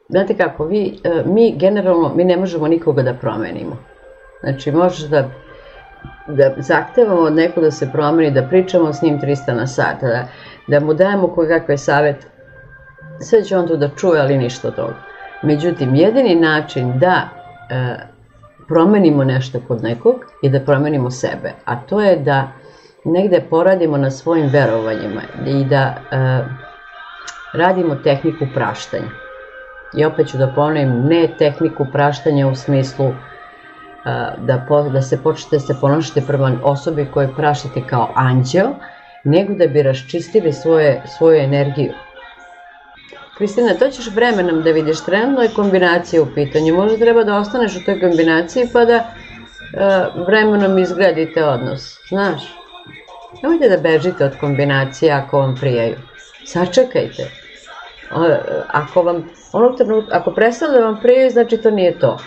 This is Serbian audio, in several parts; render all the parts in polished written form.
znate kako, mi generalno, mi ne možemo nikoga da promenimo. Znači, možeš da zahtevamo od nekog da se promeni, da pričamo s njim 300 na sat, da mu dajemo kakve savete. Sve će on to da čuje, ali ništa od toga. Međutim, jedini način da promenimo nešto kod nekog je da promenimo sebe, a to je da negde poradimo na svojim verovanjima i da radimo tehniku praštanja. I opet ću da ponovim, ne tehniku praštanja u smislu da se počnete da se ponašate prema osobi koju praštate kao anđeo, nego da bi raščistili svoju energiju. Kristina, to ćeš vremenom da vidiš, trenutno je kombinacija u pitanju, možda treba da ostaneš u toj kombinaciji pa da vremenom izgradite odnos, znaš. Nemojte da bežite od kombinacije ako vam prijaju, sačekajte. Ako prestane da vam prijaju, znači to nije to.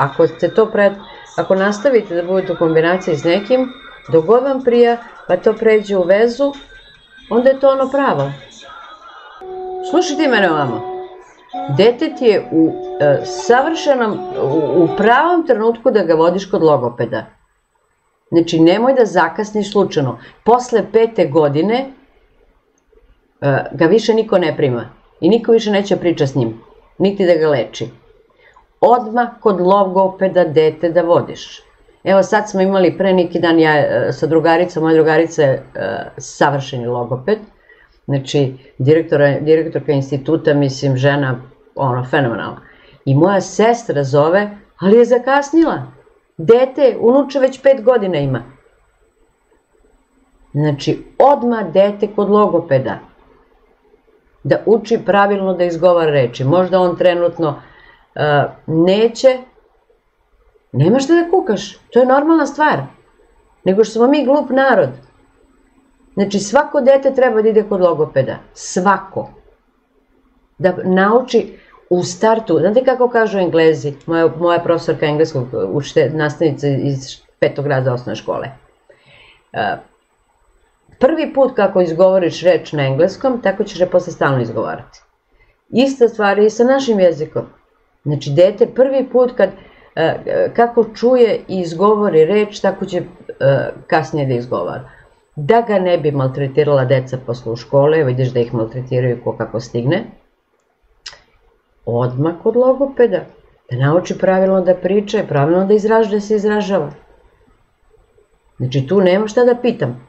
Ako nastavite da budete u kombinaciji s nekim, dok god vam prija, pa to pređe u vezu, onda je to ono pravo. Slušaj ti mene ovamo. Dete ti je u pravom trenutku da ga vodiš kod logopeda. Znači, nemoj da zakasniš slučajno. Posle 5. godine ga više niko ne prima i niko više neće priča s njim, niti da ga leči. Odmah kod logopeda dete da vodiš. Evo sad smo imali pre neki dan sa drugaricom, moja drugarica je savršeni logoped, znači direktorka instituta, mislim žena, fenomenalna. I moja sestra zove, ali je zakasnila. Dete, unuče već 5 godina ima. Znači, odmah dete kod logopeda. Da uči pravilno da izgovara reči. Možda on trenutno neće. Nema šta da kukaš. To je normalna stvar. Nego što smo mi glup narod. Znači, svako dete treba da ide kod logopeda. Svako. Da nauči u startu. Znate kako kažu Englezi? Moja profesorka engleskog, nastavnica iz 5. razreda osnovne škole. Prvi put kako izgovoriš reč na engleskom, tako ćeš je posle stalno izgovarati. Ista stvar je i sa našim jezikom. Znači, dete prvi put kako čuje i izgovori reč, tako će kasnije da izgovara. Da ga ne bi maltretirala deca posle u škole, vidiš da ih maltretiraju ko kako stigne, odmah kod logopeda, da nauči pravilno da priča, pravilno da se izražava. Znači, tu nema šta da pitam.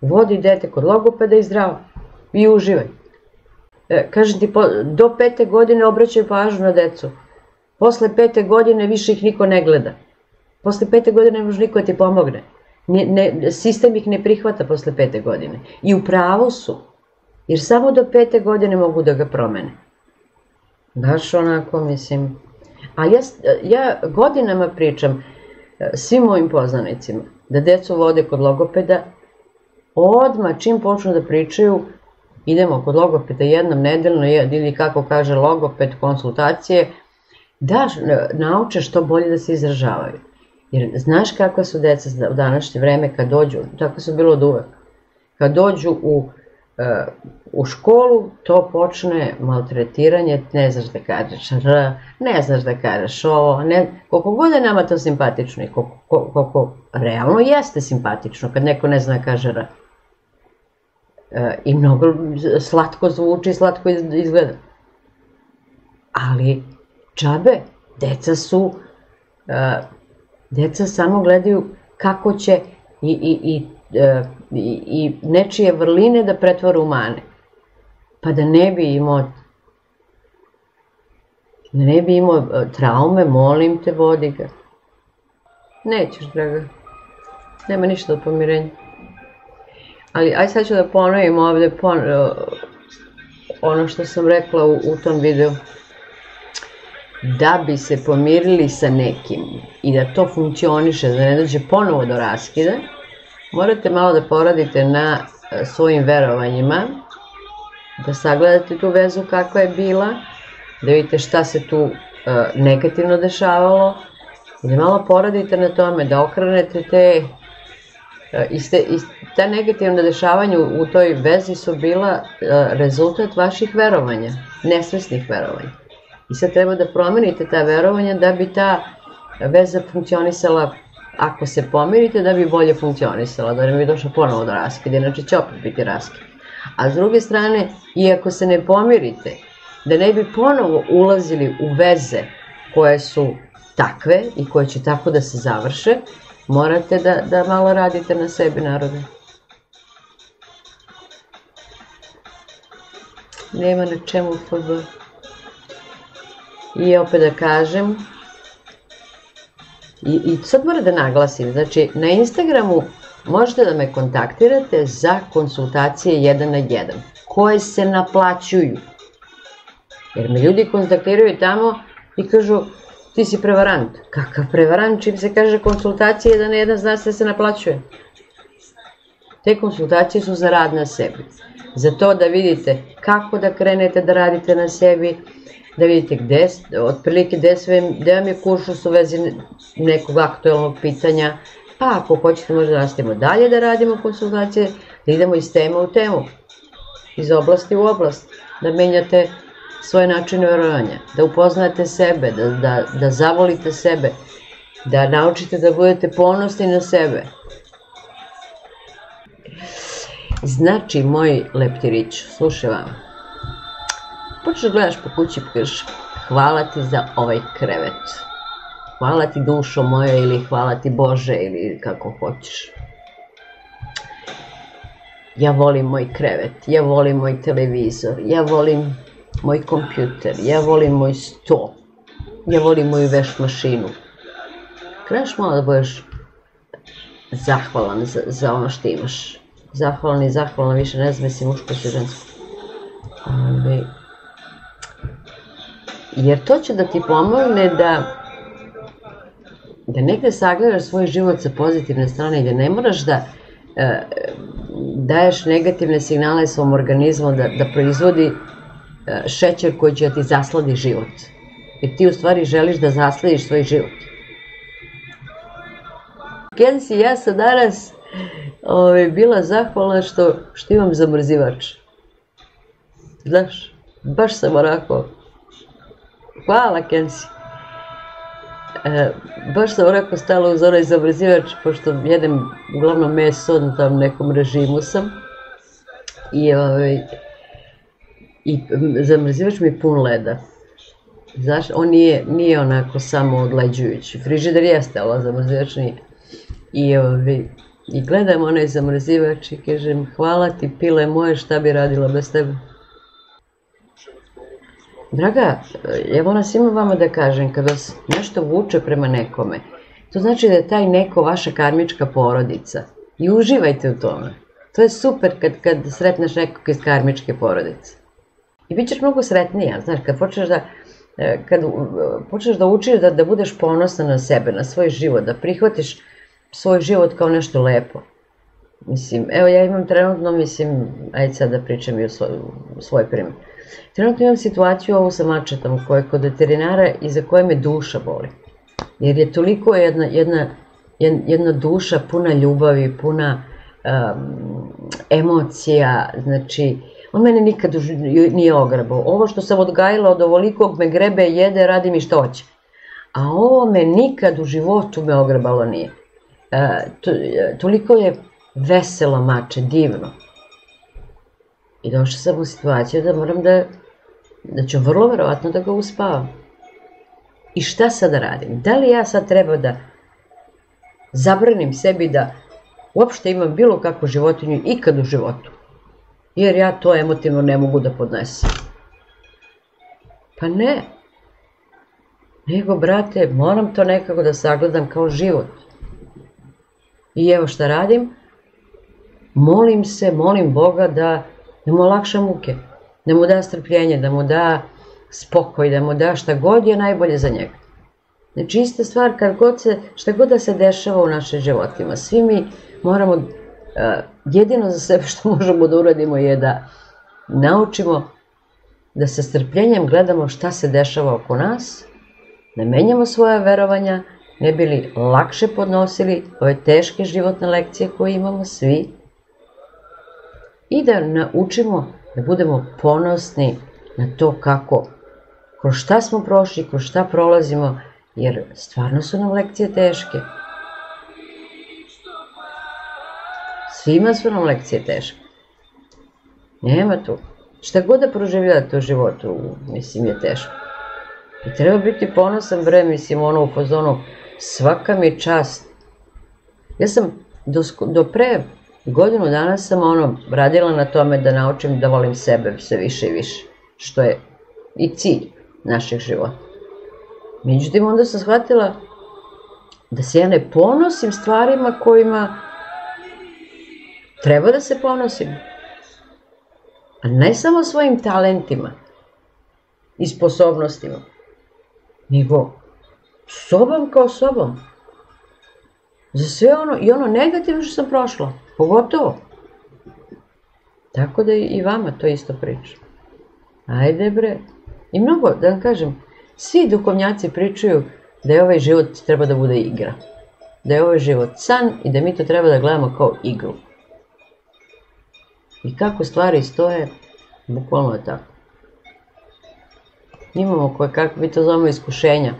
Vodi dete kod logopeda i zdravo. I uživaj. Kažem ti, do 5. godine obraćaju pažnju na decu. Posle 5. godine više ih niko ne gleda. Posle 5. godine ne može niko da ti pomogne. Sistem ih ne prihvata posle 5. godine. I u pravu su. Jer samo do 5. godine mogu da ga promene. Baš onako, mislim. A ja godinama pričam svim mojim poznanicima da decu vode kod logopeda, odmah čim počnu da pričaju, idemo kod logopeda jednom nedeljno ili kako kaže logoped konsultacije, da nauče što bolje da se izražavaju. Jer znaš kakva su deca u današnje vreme kad dođu, tako su bilo od uvek, kad dođu u školu, to počne maltretiranje, ne znaš da kažeš r, ne znaš da kažeš ovo, koliko god je nama to simpatično i koliko realno jeste simpatično kad neko ne zna da kaže r. I mnogo slatko zvuči, slatko izgleda. Ali džabe, deca samo gledaju kako će i nečije vrline da pretvore u mane. Pa da ne bi imao traume, molim te, vodi ga. Nećeš, draga. Nema ništa od pomirenja. Ali aj sad ću da ponovim ovde ono što sam rekla u tom videu. Da bi se pomirili sa nekim i da to funkcioniše, da ne dođe ponovo do raskida, morate malo da poradite na svojim verovanjima, da sagledate tu vezu kakva je bila, da vidite šta se tu negativno dešavalo i da malo poradite na tome, da okrenete ta negativna dešavanja u toj vezi su bila rezultat vaših verovanja, nesvesnih verovanja. I sad treba da promenite ta verovanja da bi ta veza funkcionisala, ako se pomirite, da bi bolje funkcionisala, da ne bi došlo ponovo do raskida, inače će opet biti raskid. A s druge strane, i ako se ne pomirite, da ne bi ponovo ulazili u veze koje su takve i koje će tako da se završe, morate da malo radite na sebi, narode. Nema na čemu FB. I opet da kažem, i sad moram da naglasim, znači na Instagramu možete da me kontaktirate za konsultacije 1 na 1, koje se naplaćuju. Jer me ljudi kontaktiraju tamo i kažu, ti si prevarant. Kakav prevarant? Čim se kaže konsultacije 1 na 1, zna se da se naplaćuje. Te konsultacije su za rad na sebi. Za to da vidite kako da krenete da radite na sebi, da vidite gde, otprilike gde vam je kuršus u vezi nekog aktualnog pitanja, pa ako hoćete možda da nastavimo dalje da radimo konsultacije, da idemo iz teme u temu, iz oblasti u oblast, da menjate svoje načine verovanja, da upoznate sebe, da zavolite sebe, da naučite da budete ponosni na sebe. Znači, moj leptirić, slušaj vam, počneš gledaš po kući i kažeš hvala ti za ovaj krevet, hvala ti dušo moja ili hvala ti Bože ili kako hoćeš. Ja volim moj krevet, ja volim moj televizor, ja volim moj kompjuter, ja volim moj sto, ja volim moju veš mašinu. Kreneš malo da budeš zahvalan za ono što imaš. Zahvalan i zahvalan, više ne znam jesi muško ili žensko. Jer to će da ti pomogne da negde sagledaš svoj život sa pozitivne strane i da ne moraš da daješ negativne signale svom organizmu da proizvodi šećer koji će ti zasladi život. Jer ti u stvari želiš da zasladiš svoj život. Kensi, ja sam danas bila zahvalna što imam zamrzivač. Znaš, baš sam onako... Hvala, Kensi. Baš sam onako stala uz onaj zamrzivač, pošto jedem uglavnom meso, na tam nekom režimu sam. I zamrzivač mi je pun leda. Znaš, on nije onako samo odleđujući. Frižider jeste, ali zamrzivač nije. I gledam onaj zamrzivač i kažem, hvala ti pile moje, šta bi radila bez tebe. Draga, ja moram svima vama da kažem, kad vas nešto vuče prema nekome, to znači da je taj neko vaša karmička porodica. I uživajte u tome. To je super kad sretneš nekog iz karmičke porodice. I bit ćeš mnogo sretnija, znaš, kad počneš da učiš da budeš ponosna na sebe, na svoj život, da prihvatiš svoj život kao nešto lepo. Mislim, evo ja imam trenutno, ajde sad da pričam i o svoj primjer. Trenutno imam situaciju ovu sa mačetom koja je kod veterinara i za koje me duša boli. Jer je toliko jedna duša puna ljubavi, puna emocija, znači on mene nikad nije ograbao. Ovo što sam odgajila od ovolikog me grebe, jede, radi mi što hoće. A ovo me nikad u životu me ograbalo nije. Toliko je veselo mače, divno. I došla sam u situaciju da moram da ću vrlo verovatno da ga uspavam. I šta sad da radim? Da li ja sad treba da zabranim sebi da uopšte imam bilo kakvu životinju ikad u životu? Jer ja to emotivno ne mogu da podnesem. Pa ne. Nego, brate, moram to nekako da sagledam kao život. I evo šta radim. Molim Boga da mu olakša muke, da mu da strpljenje, da mu da spokoj, da mu da šta god je najbolje za njega. Znači, ista stvar, šta god da se dešava u našim životima, svi mi moramo, jedino za sebe što možemo da uradimo je da naučimo da sa strpljenjem gledamo šta se dešava oko nas, da menjamo svoja verovanja, ne bi li lakše podnosili ove teške životne lekcije koje imamo svi, i da naučimo da budemo ponosni na to kako kroz šta smo prošli, kroz šta prolazimo, jer stvarno su nam lekcije teške. Svima su nam lekcije teške. Nema tu. Šta god da proživljate u životu, mislim, je teško. I treba biti ponosan, bre, mislim, ono u fazonu, svaka mi čast. Ja sam do pre godinu dana sam radila na tome da naučim da volim sebe sve više i više, što je i cilj našeg života. Međutim, onda sam shvatila da se ja ne ponosim stvarima kojima treba da se ponosim. A ne samo svojim talentima i sposobnostima, nego sobom kao sobom. Za sve ono i ono negativno što sam prošla, pogotovo. Tako da i vama to isto pričam. Ajde bre. I mnogo, da vam kažem, svi duhovnjaci pričaju da je ovaj život treba da bude igra. Da je ovaj život san i da mi to treba da gledamo kao igru. I kako stvari stoje, bukvalno je tako. Imamo koje, kako bi to zovemo, iskušenja,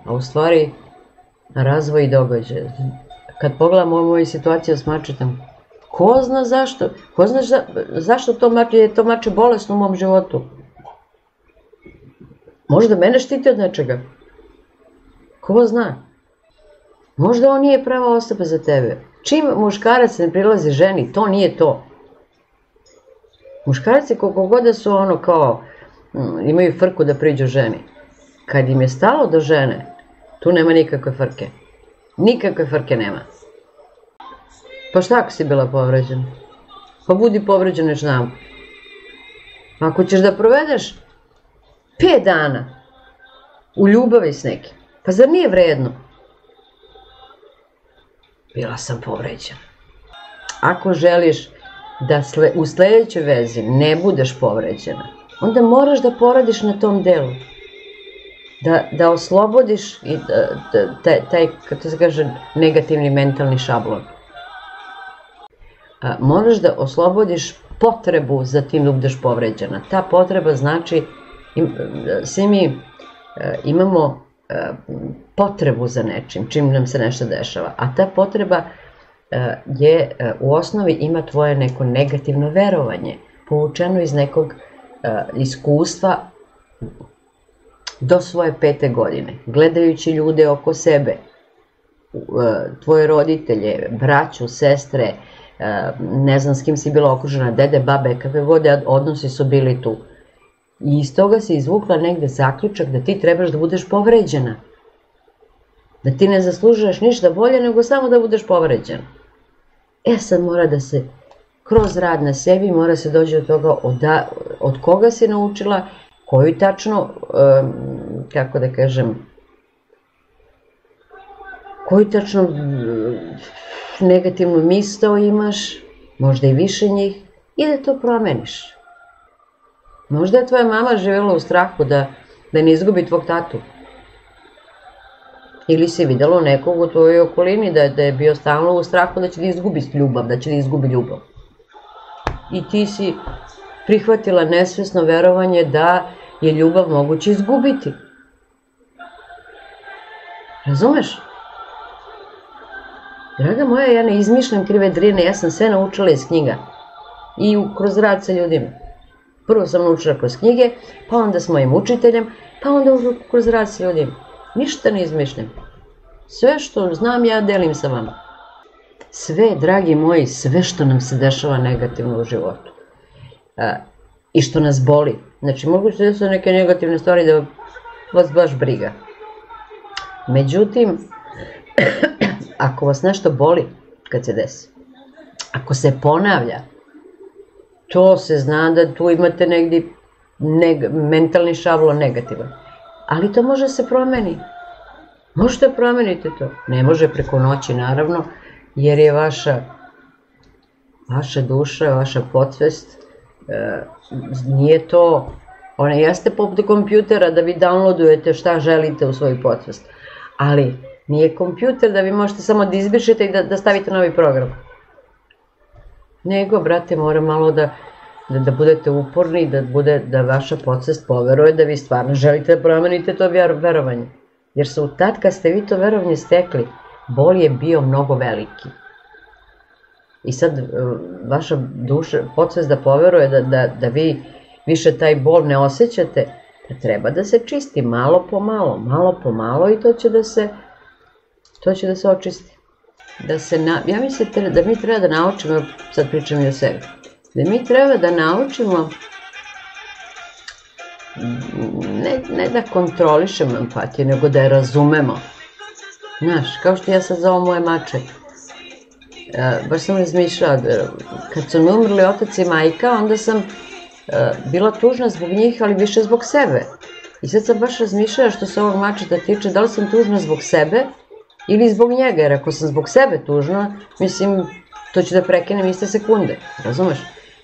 a u stvari razvoj i događaj. Kad pogledam moju situaciju s mačetom, ko zna zašto? Ko zna zašto to mače bolesno u mom životu? Možda mene štiti od nečega. Ko zna? Možda on nije prava osoba za tebe. Čim muškarac ne prilazi ženi, to nije to. Muškarci koliko god da su imaju frku da priđu ženi. Kad im je stalo do žene, tu nema nikakve frke. Nikakve frke nema. Pa šta ako si bila povređena? Pa budi povređena još znam. Ako ćeš da provedeš 5 dana u ljubavi s nekim, pa zar nije vredno? Bila sam povređena. Ako želiš da u sledećoj vezi ne budeš povređena, onda moraš da poradiš na tom delu. Da oslobodiš taj, kako se kaže, negativni mentalni šablon. Moraš da oslobodiš potrebu za tim da budeš povređena. Ta potreba znači, svi mi imamo potrebu za nečim, čim nam se nešto dešava. A ta potreba je, u osnovi ima tvoje neko negativno verovanje, povučeno iz nekog iskustva do svoje 5. godine, gledajući ljude oko sebe, tvoje roditelje, braću, sestre, ne znam s kim si bila okružena, dede, babe, kakve god odnosi su bili tu. I iz toga se izvukla negde zaključak da ti trebaš da budeš povređena. Da ti ne zaslužuješ ništa bolje nego samo da budeš povređena. Sad mora da se, kroz rad na sebi, mora se dođe od toga od koga si naučila, koju tačno, kako da kažem, koju tačno negativnu misao imaš, možda i više njih, i da to promeniš. Možda je tvoja mama živjela u strahu da ne izgubi tvog tatu. Ili si vidjela nekog u tvojoj okolini da je bio stalno u strahu da će da izgubi ljubav, da će da izgubi ljubav. I ti si prihvatila nesvesno verovanje da je ljubav moguće izgubiti. Razumeš? Draga moja, ja ne izmišljam krive drine, ja sam sve naučila iz knjiga. I kroz rad sa ljudima. Prvo sam naučila kroz knjige, pa onda s mojim učiteljem, pa onda kroz rad sa ljudima. Ništa ne izmišljam. Sve što znam ja delim sa vama. Sve, dragi moji, sve što nam se dešava negativno u životu. I što nas boli. Znači, moguće da su neke negativne stvari da vas baš briga. Međutim, ako vas nešto boli kad se desi, ako se ponavlja, to se zna da tu imate negdje mentalni šablon negativan. Ali to može se promeni. Možete promeniti to. Ne može preko noći, naravno, jer je vaša duša, vaša podsvest, nije to, ona jeste poput kompjutera da vi downloadujete šta želite u svoju podsvest, ali nije kompjuter da vi možete samo da izbrišete i da stavite novi program. Nego, brate, mora malo da da budete uporni, da vaša podsvest poveruje da vi stvarno želite da promenite to verovanje. Jer su tad kad ste vi to verovanje stekli, bol je bio mnogo veliki. I sad vaša duša, podsvest da poveruje da vi više taj bol ne osjećate, da treba da se čisti malo po malo i to će da se očisti. Ja mislim da mi treba da naučimo, sad pričam i o sebi, da mi treba da naučimo ne da kontrolišemo empatiju, nego da je razumemo. Znaš, kao što ja sad zovem moje mače. Baš sam razmišljala, kad su mi umrli otac i majka, onda sam bila tužna zbog njih, ali više zbog sebe. I sad sam baš razmišljala što se ovog mačeta tiče, da li sam tužna zbog sebe ili zbog njega, jer ako sam zbog sebe tužna, mislim, to ću da prekinem iste sekunde, razumeš?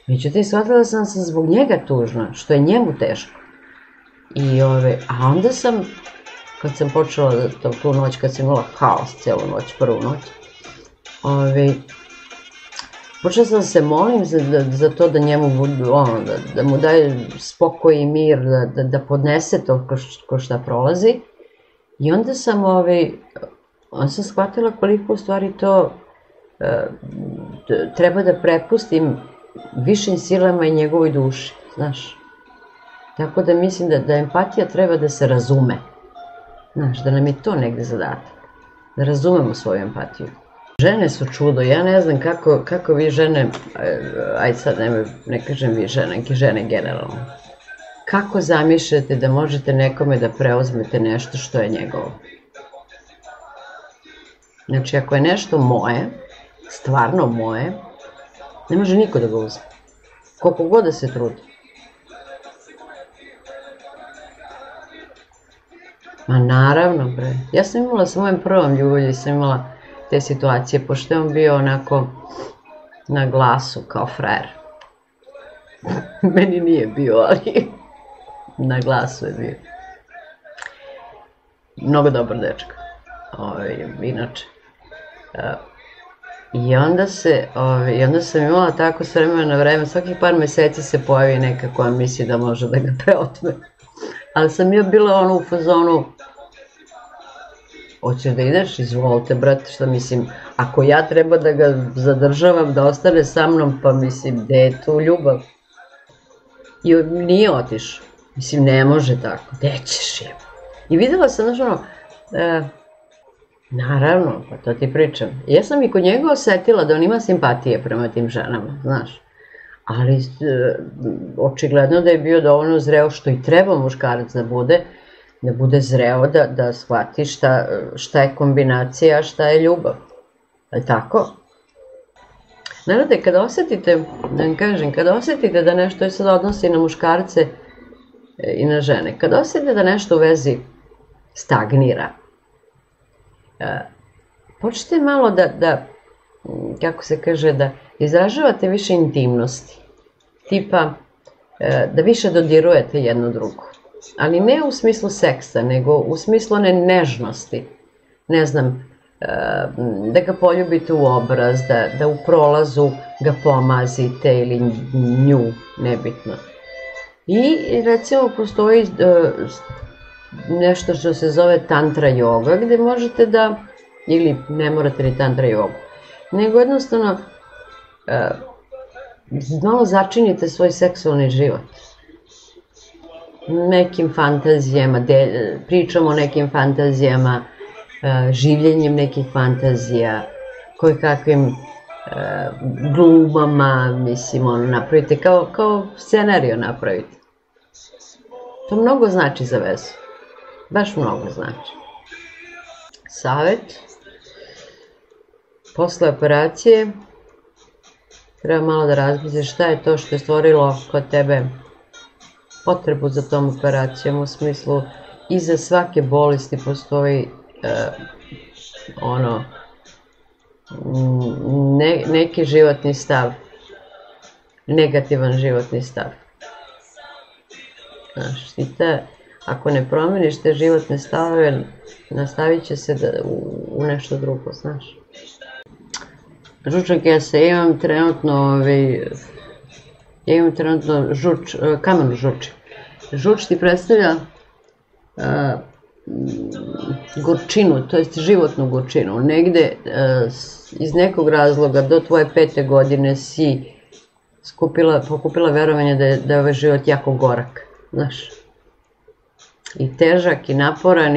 Međutim, shvatila sam se zbog njega tužna, što je njemu teško. A onda sam, kad sam počela tu noć, kad sam imala haos celu noć, prvu noć, počela sam da se molim za to da njemu, da mu daje spokoj i mir, da podnese to ko šta prolazi. I onda sam shvatila koliko u stvari to treba da prepustim višim silama i njegovoj duši, znaš. Tako da mislim da empatija treba da se razume. Znaš, da nam je to negde zadatak. Da razumemo svoju empatiju. Žene su čudo, ja ne znam kako vi žene, ajde sad ne kažem vi žene, neki žene generalno. Kako zamišljate da možete nekome da preuzmete nešto što je njegovo? Znači, ako je nešto moje, stvarno moje, ne može niko da ga uzme. Koliko god da se trudi. Ma naravno, bre. Ja sam imala sa mojim prvom ljubavlju, sam imala te situacije, pošto je on bio onako na glasu kao frajer. Meni nije bio, ali na glasu je bio. Mnogo dobar dečka, inače. I onda sam imala tako s vremena na vreme, svakih par meseci se pojavi neka koja misli da može da ga preotme. Ali sam ja bila u fazonu, hoćeš da ideš, izvolite brate, što mislim, ako ja treba da ga zadržavam, da ostane sa mnom, pa mislim, gde je tu ljubav? I nije otišao, mislim, ne može tako, gde ćeš je? I videla sam, znaš naravno, pa to ti pričam, ja sam i kod njega osetila da on ima simpatije prema tim ženama, znaš, ali očigledno da je bio dovoljno zreo, što i treba muškarac da bude zreo, da shvati šta je kombinacija, a šta je ljubav. Ali tako? Naravno, kada osetite, da vam kažem, kada osetite da nešto se odnosi na muškarce i na žene, kada osetite da nešto u vezi stagnira, počnite malo kako se kaže, da izražavate više intimnosti, tipa da više dodirujete jedno drugo, ali ne u smislu seksa, nego u smislu one nežnosti, ne znam, da ga poljubite u obraz, da u prolazu ga pomazite ili nju, nebitno. I recimo postoji nešto što se zove tantra yoga, gde možete ili ne morate ni tantra yoga, nego jednostavno malo začinite svoj seksualni život. Nekim fantazijama, pričamo o nekim fantazijama, življenjem nekih fantazija, kojekakvim glumama, mislim, napravite, kao scenariju napravite. To mnogo znači za vezu. Baš mnogo znači. Savet. Posle operacije treba malo da razmisliš šta je to što je stvorilo kod tebe potrebu za tom operacijom, u smislu iza svake bolesti postoji neki životni stav, negativan životni stav. Znaš, ako ne promeniš te životne stavove, nastavit će se u nešto drugo, znaš. Žučak, ja se imam trenutno Ja imam trenutno kamenu žuč. Žuč ti predstavlja gorčinu, to jest životnu gorčinu. Negde iz nekog razloga do tvoje 5. godine si pokupila verovanje da je ovaj život jako gorak, znaš. I težak, i naporan,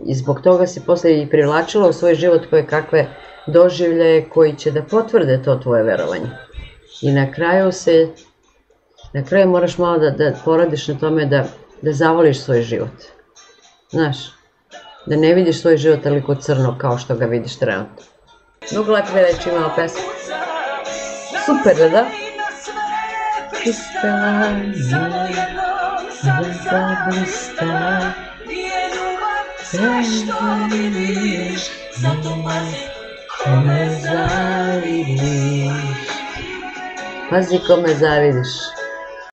i zbog toga si posle i privlačila u svoj život koje kakve doživljaje koji će da potvrde to tvoje verovanje. I na kraju moraš malo da poradiš na tome da zavoliš svoj život. Znaš, da ne vidiš svoj život toliko crno kao što ga vidiš trenutno. Mnogo lepe reči imala pesma. Super, da? Uspela da blista, zavidiš, kome zavidiš. Pazi kome zavidiš.